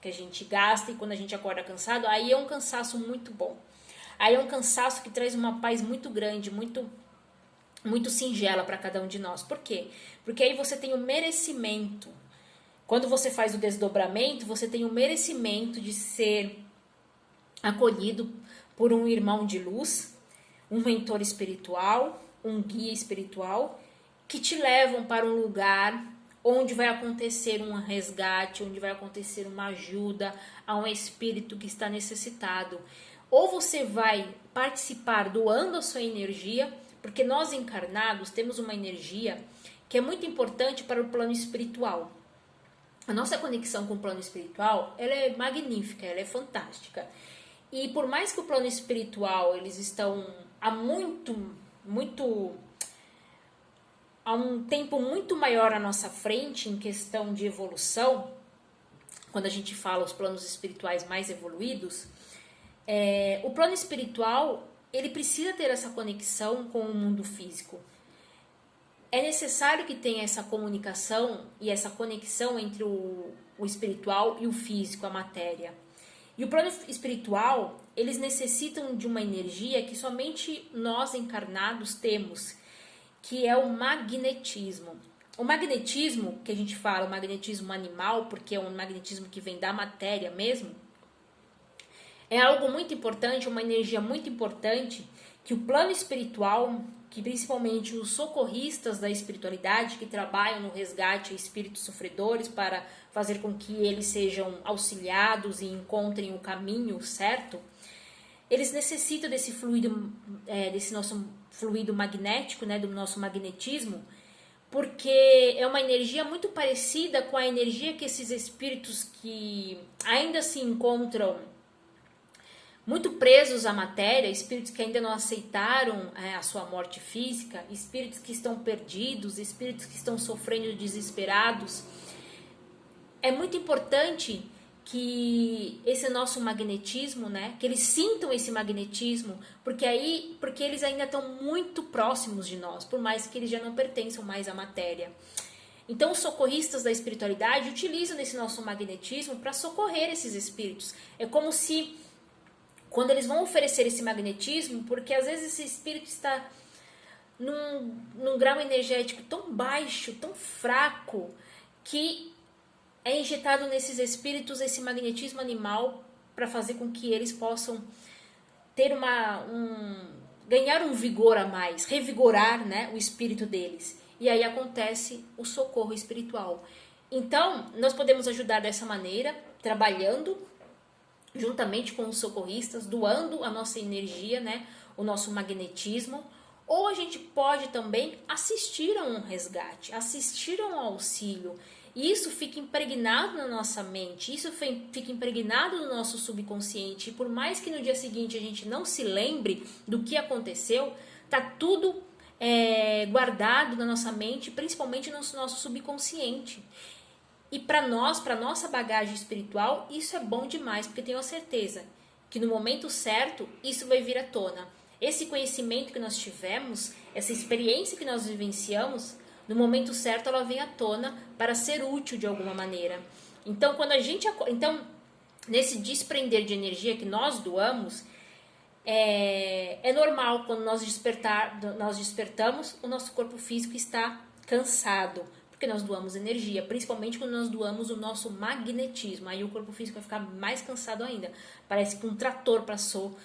a gente gasta, e quando a gente acorda cansado, aí é um cansaço muito bom. Aí é um cansaço que traz uma paz muito grande, muito singela para cada um de nós. Por quê? Porque aí você tem o merecimento. Quando você faz o desdobramento, você tem o merecimento de ser acolhido por um irmão de luz, um mentor espiritual, um guia espiritual, que te levam para um lugar onde vai acontecer um resgate, onde vai acontecer uma ajuda a um espírito que está necessitado. Ou você vai participar doando a sua energia, porque nós encarnados temos uma energia que é muito importante para o plano espiritual. A nossa conexão com o plano espiritual, ela é magnífica, ela é fantástica. E por mais que o plano espiritual, eles estão há um tempo muito maior à nossa frente em questão de evolução, quando a gente fala os planos espirituais mais evoluídos, o plano espiritual, ele precisa ter essa conexão com o mundo físico. É necessário que tenha essa comunicação e essa conexão entre o espiritual e o físico, a matéria. E o plano espiritual, eles necessitam de uma energia que somente nós encarnados temos, que é o magnetismo. O magnetismo, que a gente fala, o magnetismo animal, porque é um magnetismo que vem da matéria mesmo, é algo muito importante, uma energia muito importante, que o plano espiritual, que principalmente os socorristas da espiritualidade, que trabalham no resgate a espíritos sofredores para fazer com que eles sejam auxiliados e encontrem o caminho certo, eles necessitam desse fluido, desse nosso fluido magnético, né, do nosso magnetismo, porque é uma energia muito parecida com a energia que esses espíritos que ainda se encontram muito presos à matéria, espíritos que ainda não aceitaram a sua morte física, espíritos que estão perdidos, espíritos que estão sofrendo desesperados. É muito importante que esse nosso magnetismo, né, que eles sintam esse magnetismo, porque eles ainda estão muito próximos de nós, por mais que eles já não pertençam mais à matéria. Então, os socorristas da espiritualidade utilizam esse nosso magnetismo para socorrer esses espíritos. É como se, quando eles vão oferecer esse magnetismo, porque às vezes esse espírito está num grau energético tão baixo, tão fraco, que é injetado nesses espíritos esse magnetismo animal para fazer com que eles possam ter ganhar um vigor a mais, revigorar, né, o espírito deles. E aí acontece o socorro espiritual. Então, nós podemos ajudar dessa maneira, trabalhando juntamente com os socorristas, doando a nossa energia, né, o nosso magnetismo, ou a gente pode também assistir a um resgate, assistir a um auxílio. E isso fica impregnado na nossa mente, isso fica impregnado no nosso subconsciente. E por mais que no dia seguinte a gente não se lembre do que aconteceu, tá tudo guardado na nossa mente, principalmente no nosso subconsciente. E para nossa bagagem espiritual, isso é bom demais, porque tenho a certeza que no momento certo, isso vai vir à tona. Esse conhecimento que nós tivemos, essa experiência que nós vivenciamos, no momento certo ela vem à tona para ser útil de alguma maneira. Então, nesse desprender de energia que nós doamos, é normal quando nós despertamos, o nosso corpo físico está cansado, porque nós doamos energia, principalmente quando nós doamos o nosso magnetismo. Aí o corpo físico vai ficar mais cansado ainda. Parece que um trator passou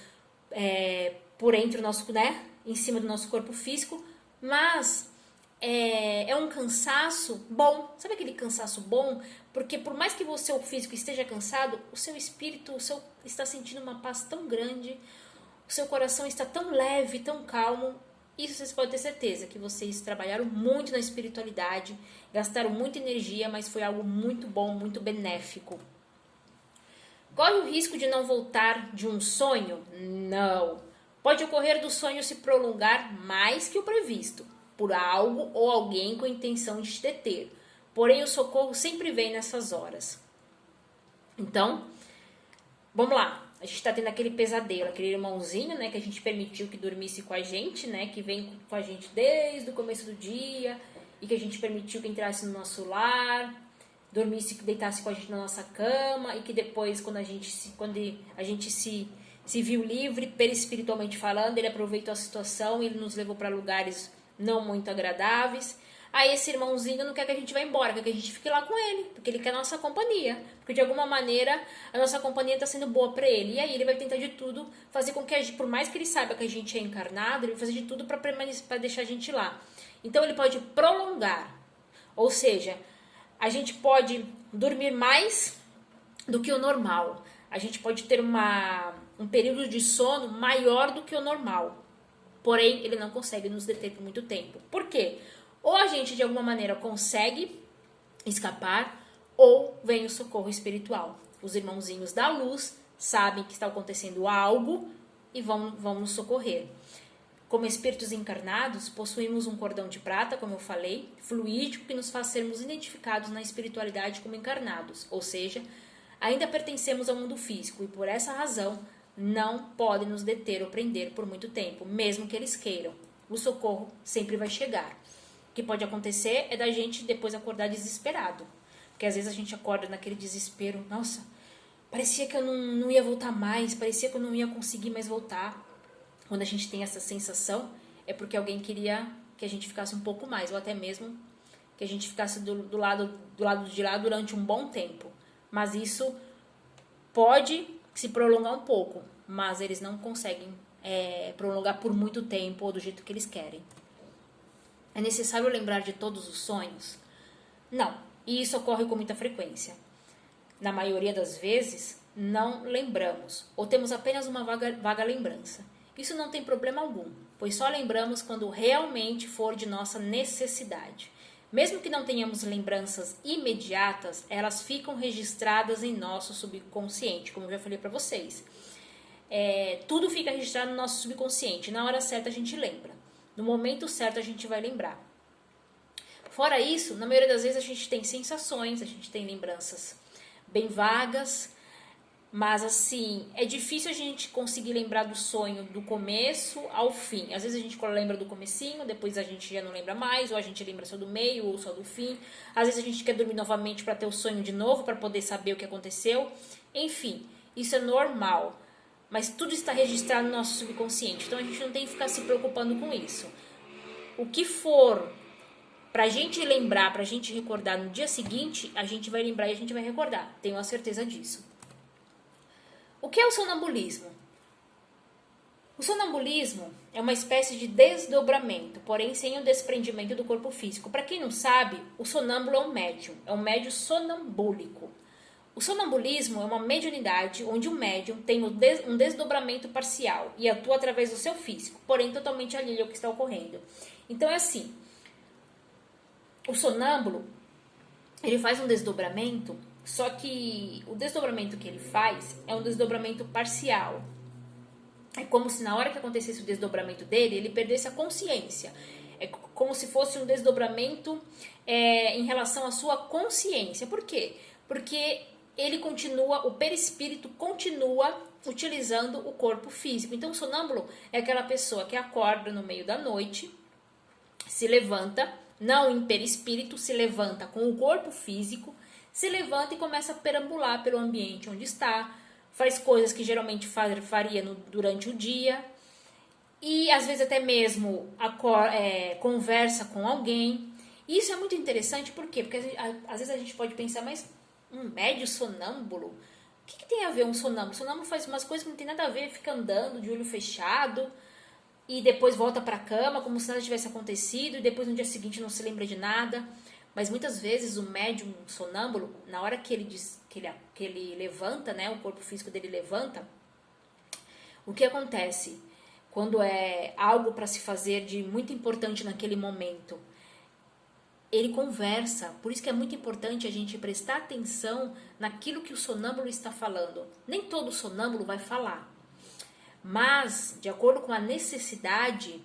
por entre o nosso, né, em cima do nosso corpo físico, mas é um cansaço bom. Sabe aquele cansaço bom? Porque por mais que o seu físico esteja cansado, o seu espírito está sentindo uma paz tão grande, o seu coração está tão leve, tão calmo, Isso vocês podem ter certeza, que vocês trabalharam muito na espiritualidade, gastaram muita energia, mas foi algo muito bom, muito benéfico. Corre o risco de não voltar de um sonho? Não. Pode ocorrer do sonho se prolongar mais que o previsto, por algo ou alguém com a intenção de te deter. Porém, o socorro sempre vem nessas horas. Então, vamos lá. A gente tá tendo aquele pesadelo, aquele irmãozinho, né, que a gente permitiu que dormisse com a gente, né, que vem com a gente desde o começo do dia e que a gente permitiu que entrasse no nosso lar, dormisse, deitasse com a gente na nossa cama e que depois, quando a gente se viu livre, perispiritualmente falando, ele aproveitou a situação e ele nos levou para lugares não muito agradáveis. Aí esse irmãozinho não quer que a gente vá embora, quer que a gente fique lá com ele, porque ele quer a nossa companhia, porque de alguma maneira a nossa companhia está sendo boa para ele, e aí ele vai tentar de tudo fazer com que a gente, por mais que ele saiba que a gente é encarnado, ele vai fazer de tudo para deixar a gente lá. Então ele pode prolongar, ou seja, a gente pode dormir mais do que o normal, a gente pode ter um período de sono maior do que o normal, porém ele não consegue nos deter por muito tempo. Por quê? Ou a gente de alguma maneira consegue escapar, ou vem o socorro espiritual. Os irmãozinhos da luz sabem que está acontecendo algo e vão nos socorrer. Como espíritos encarnados, possuímos um cordão de prata, como eu falei, fluídico, que nos faz sermos identificados na espiritualidade como encarnados, ou seja, ainda pertencemos ao mundo físico e por essa razão não podem nos deter ou prender por muito tempo, mesmo que eles queiram. O socorro sempre vai chegar. O que pode acontecer é da gente depois acordar desesperado. Porque às vezes a gente acorda naquele desespero. Nossa, parecia que eu não ia voltar mais. Parecia que eu não ia conseguir mais voltar. Quando a gente tem essa sensação, é porque alguém queria que a gente ficasse um pouco mais. Ou até mesmo que a gente ficasse do lado de lá durante um bom tempo. Mas isso pode se prolongar um pouco. Mas eles não conseguem prolongar por muito tempo ou do jeito que eles querem. É necessário lembrar de todos os sonhos? Não, e isso ocorre com muita frequência. Na maioria das vezes, não lembramos, ou temos apenas uma vaga lembrança. Isso não tem problema algum, pois só lembramos quando realmente for de nossa necessidade. Mesmo que não tenhamos lembranças imediatas, elas ficam registradas em nosso subconsciente, como eu já falei para vocês. Tudo fica registrado no nosso subconsciente, na hora certa a gente lembra. No momento certo a gente vai lembrar. Fora isso, na maioria das vezes a gente tem sensações, a gente tem lembranças bem vagas, mas assim, é difícil a gente conseguir lembrar do sonho do começo ao fim. Às vezes a gente lembra do comecinho, depois a gente já não lembra mais, ou a gente lembra só do meio ou só do fim. Às vezes a gente quer dormir novamente para ter o sonho de novo, para poder saber o que aconteceu. Enfim, isso é normal. Mas tudo está registrado no nosso subconsciente, então a gente não tem que ficar se preocupando com isso. O que for pra gente lembrar, pra gente recordar no dia seguinte, a gente vai lembrar e a gente vai recordar. Tenho a certeza disso. O que é o sonambulismo? O sonambulismo é uma espécie de desdobramento, porém sem o desprendimento do corpo físico. Para quem não sabe, o sonâmbulo é um médium sonambúlico. O sonambulismo é uma mediunidade onde o médium tem um desdobramento parcial e atua através do seu físico, porém totalmente alheio ao que está ocorrendo. Então é assim, o sonâmbulo, ele faz um desdobramento, só que o desdobramento que ele faz é um desdobramento parcial. É como se na hora que acontecesse o desdobramento dele, ele perdesse a consciência. É como se fosse um desdobramento em relação à sua consciência. Por quê? Porque o perispírito continua utilizando o corpo físico. Então, o sonâmbulo é aquela pessoa que acorda no meio da noite, se levanta, não em perispírito, se levanta com o corpo físico, se levanta e começa a perambular pelo ambiente onde está, faz coisas que geralmente faria durante o dia, e às vezes até mesmo conversa com alguém. Isso é muito interessante, por quê? Porque às vezes a gente pode pensar, mas um médio sonâmbulo? O que tem a ver um sonâmbulo? O sonâmbulo faz umas coisas que não tem nada a ver, fica andando de olho fechado e depois volta para a cama como se nada tivesse acontecido e depois no dia seguinte não se lembra de nada. Mas muitas vezes o médium sonâmbulo, na hora que ele levanta, né, o corpo físico dele levanta, o que acontece? quando é algo para se fazer de muito importante naquele momento, ele conversa. Por isso que é muito importante a gente prestar atenção naquilo que o sonâmbulo está falando. Nem todo sonâmbulo vai falar, mas de acordo com a necessidade,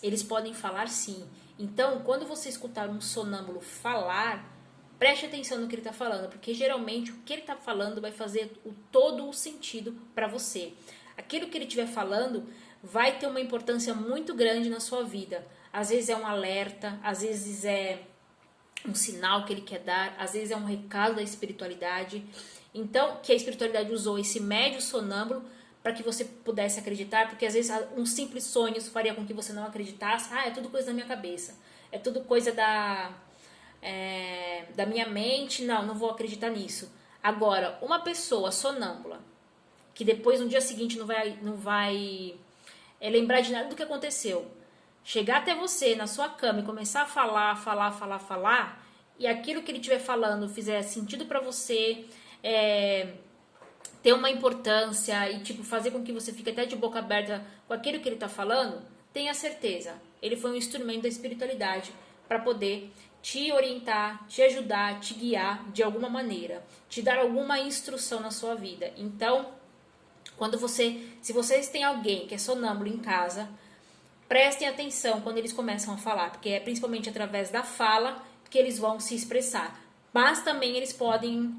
eles podem falar sim. Então, quando você escutar um sonâmbulo falar, preste atenção no que ele está falando, porque geralmente o que ele está falando vai fazer todo o sentido para você. Aquilo que ele estiver falando vai ter uma importância muito grande na sua vida. Às vezes é um alerta, às vezes é um sinal que ele quer dar, às vezes é um recado da espiritualidade. Então, que a espiritualidade usou esse médio sonâmbulo para que você pudesse acreditar, porque às vezes um simples sonho faria com que você não acreditasse. É tudo coisa da minha cabeça, é tudo coisa da minha mente, não vou acreditar nisso. Agora, uma pessoa sonâmbula, que depois no dia seguinte não vai lembrar de nada do que aconteceu, chegar até você na sua cama e começar a falar, e aquilo que ele estiver falando fizer sentido para você, ter uma importância e fazer com que você fique até de boca aberta com aquilo que ele está falando, tenha certeza, ele foi um instrumento da espiritualidade para poder te orientar, te ajudar, te guiar de alguma maneira, te dar alguma instrução na sua vida. Então, se vocês têm alguém que é sonâmbulo em casa, prestem atenção quando eles começam a falar, porque é principalmente através da fala que eles vão se expressar. Mas também eles podem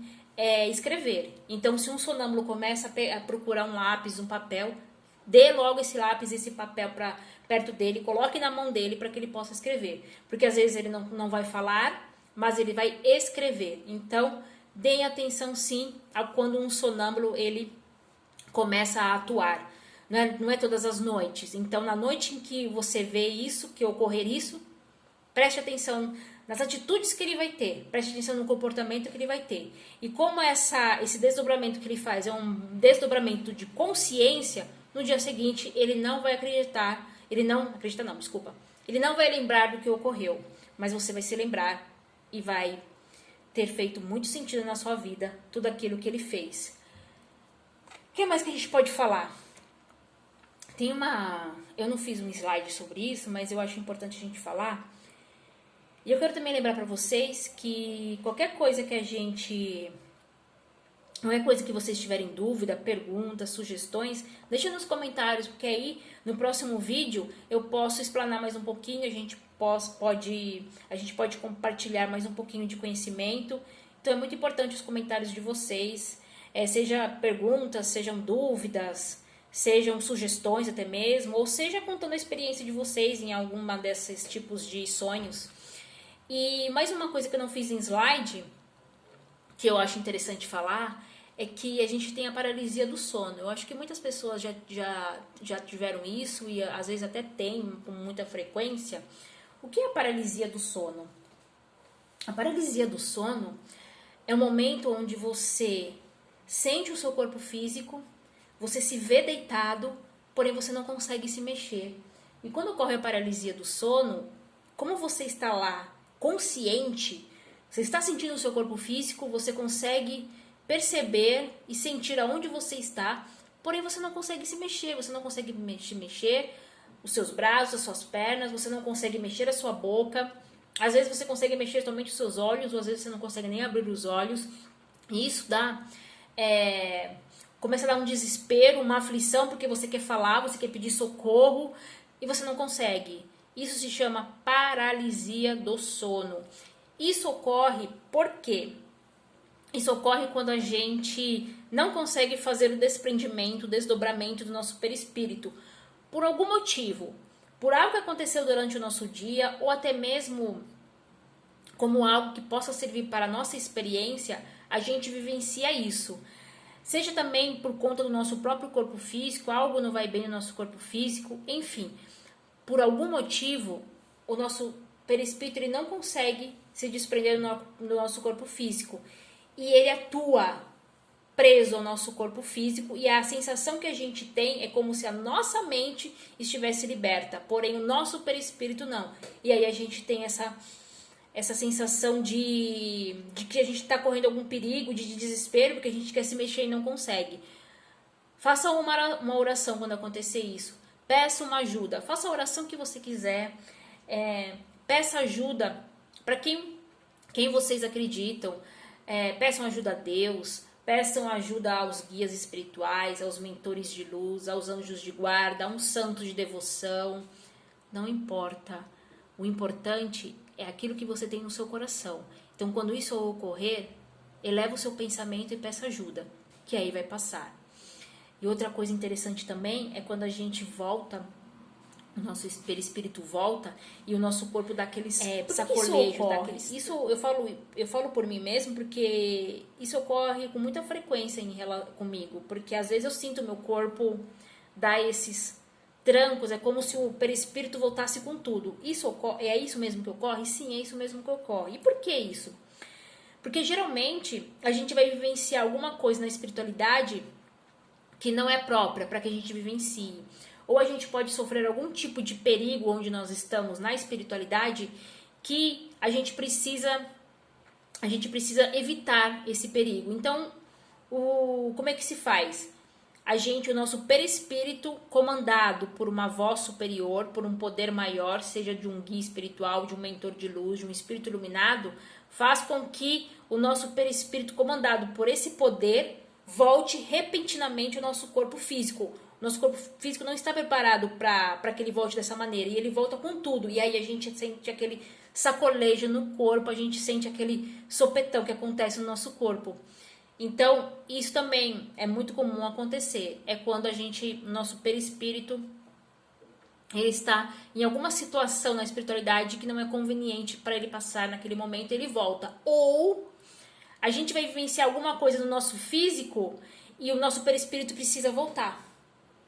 escrever. Então, se um sonâmbulo começa a procurar um lápis, um papel, dê logo esse lápis, esse papel para perto dele, coloque na mão dele para que ele possa escrever. Porque às vezes ele não vai falar, mas ele vai escrever. Então, deem atenção sim a quando um sonâmbulo ele começa a atuar. Não é todas as noites. Então, na noite em que você vê isso, que ocorrer isso, preste atenção nas atitudes que ele vai ter, preste atenção no comportamento que ele vai ter. E como esse desdobramento que ele faz é um desdobramento de consciência, no dia seguinte ele não vai acreditar, ele não vai lembrar do que ocorreu, mas você vai se lembrar e vai ter feito muito sentido na sua vida tudo aquilo que ele fez. O que mais que a gente pode falar? Eu não fiz um slide sobre isso, mas eu acho importante a gente falar. E eu quero também lembrar para vocês que qualquer coisa que vocês tiverem dúvida, perguntas, sugestões, deixa nos comentários, porque aí no próximo vídeo eu posso explanar mais um pouquinho, a gente pode compartilhar mais um pouquinho de conhecimento. Então é muito importante os comentários de vocês, seja perguntas, sejam dúvidas, sejam sugestões até mesmo, ou seja contando a experiência de vocês em alguma desses tipos de sonhos. E mais uma coisa que eu não fiz em slide, que eu acho interessante falar, é que a gente tem a paralisia do sono. Eu acho que muitas pessoas já tiveram isso e às vezes até tem com muita frequência. O que é a paralisia do sono? A paralisia do sono é um momento onde você sente o seu corpo físico, você se vê deitado, porém você não consegue se mexer. E quando ocorre a paralisia do sono, como você está lá consciente, você está sentindo o seu corpo físico, você consegue perceber e sentir aonde você está, porém você não consegue se mexer, você não consegue mexer os seus braços, as suas pernas, você não consegue mexer a sua boca, às vezes você consegue mexer somente os seus olhos, ou às vezes você não consegue nem abrir os olhos, e isso começa a dar um desespero, uma aflição, porque você quer falar, você quer pedir socorro, e você não consegue. Isso se chama paralisia do sono. Isso ocorre por quê? Isso ocorre quando a gente não consegue fazer o desprendimento, o desdobramento do nosso perispírito. Por algum motivo. Por algo que aconteceu durante o nosso dia, ou até mesmo como algo que possa servir para a nossa experiência, a gente vivencia isso. Seja também por conta do nosso próprio corpo físico, algo não vai bem no nosso corpo físico, enfim. Por algum motivo, o nosso perispírito ele não consegue se desprender do nosso corpo físico. E ele atua preso ao nosso corpo físico e a sensação que a gente tem é como se a nossa mente estivesse liberta, porém o nosso perispírito não. E aí a gente tem essa sensação de que a gente está correndo algum perigo, de desespero, porque a gente quer se mexer e não consegue. Faça uma oração quando acontecer isso. peça uma ajuda, faça a oração que você quiser, peça ajuda para quem vocês acreditam, peçam ajuda a Deus, peçam ajuda aos guias espirituais, aos mentores de luz, aos anjos de guarda, a um santo de devoção, não importa, o importante é aquilo que você tem no seu coração. Então, quando isso ocorrer, eleva o seu pensamento e peça ajuda, que aí vai passar. E outra coisa interessante também é quando a gente volta, o nosso perispírito volta e o nosso corpo dá aqueles sacolejos. Isso eu falo por mim mesmo, porque isso ocorre com muita frequência comigo, porque às vezes eu sinto o meu corpo dar esses trancos, é como se o perispírito voltasse com tudo. É isso mesmo que ocorre? Sim, é isso mesmo que ocorre. E por que isso? Porque geralmente a gente vai vivenciar alguma coisa na espiritualidade que não é própria para que a gente vivencie. Ou a gente pode sofrer algum tipo de perigo onde nós estamos na espiritualidade que a gente precisa evitar esse perigo. Então, como é que se faz? O nosso perispírito, comandado por uma voz superior, por um poder maior, seja de um guia espiritual, de um mentor de luz, de um espírito iluminado, faz com que o nosso perispírito, comandado por esse poder, volte repentinamente ao nosso corpo físico. Nosso corpo físico não está preparado para que ele volte dessa maneira, e ele volta com tudo. E aí a gente sente aquele sacolejo no corpo, a gente sente aquele sopetão que acontece no nosso corpo. Então, isso também é muito comum acontecer. É quando nosso perispírito, ele está em alguma situação na espiritualidade que não é conveniente para ele passar naquele momento, ele volta. Ou a gente vai vivenciar alguma coisa no nosso físico e o nosso perispírito precisa voltar.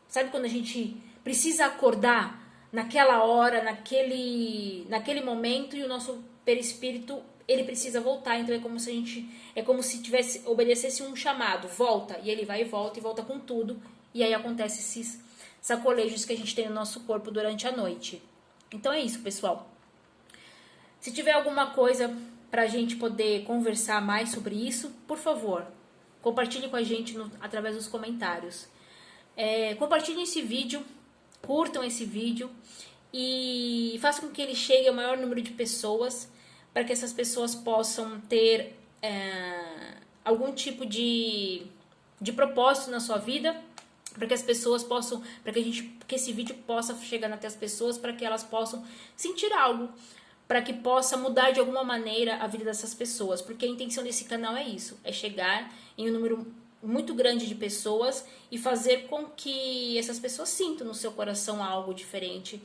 Sabe quando a gente precisa acordar naquela hora, naquele momento, e o nosso perispírito, ele precisa voltar. Então é como se obedecesse um chamado, volta, e ele vai e volta com tudo, e aí acontece esses sacolejos que a gente tem no nosso corpo durante a noite. Então é isso, pessoal. Se tiver alguma coisa pra gente poder conversar mais sobre isso, por favor, compartilhe com a gente através dos comentários. Compartilhem esse vídeo, curtam esse vídeo e façam com que ele chegue ao maior número de pessoas, para que essas pessoas possam ter algum tipo de propósito na sua vida, para que as pessoas possam, que esse vídeo possa chegar até as pessoas, para que elas possam sentir algo, para que possa mudar de alguma maneira a vida dessas pessoas, porque a intenção desse canal é isso, é chegar em um número muito grande de pessoas e fazer com que essas pessoas sintam no seu coração algo diferente,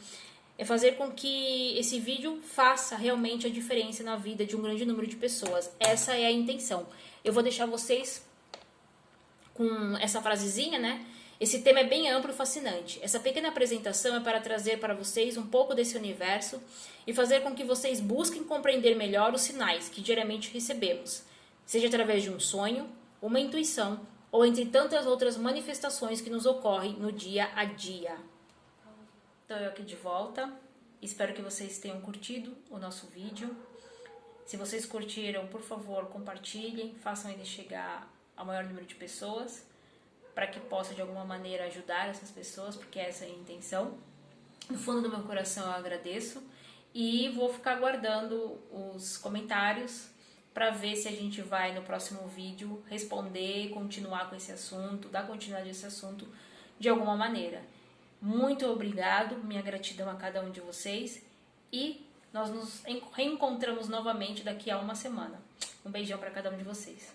é fazer com que esse vídeo faça realmente a diferença na vida de um grande número de pessoas. Essa é a intenção. Eu vou deixar vocês com essa frasezinha, né? Esse tema é bem amplo e fascinante. Essa pequena apresentação é para trazer para vocês um pouco desse universo e fazer com que vocês busquem compreender melhor os sinais que diariamente recebemos, seja através de um sonho, uma intuição ou entre tantas outras manifestações que nos ocorrem no dia a dia. Então eu aqui de volta, espero que vocês tenham curtido o nosso vídeo. Se vocês curtiram, por favor, compartilhem, façam ele chegar ao maior número de pessoas, para que possa de alguma maneira ajudar essas pessoas, porque essa é a intenção. No fundo do meu coração eu agradeço e vou ficar aguardando os comentários para ver se a gente vai no próximo vídeo responder, continuar com esse assunto, dar continuidade a esse assunto de alguma maneira. Muito obrigado, minha gratidão a cada um de vocês e nós nos reencontramos novamente daqui a uma semana. Um beijão para cada um de vocês.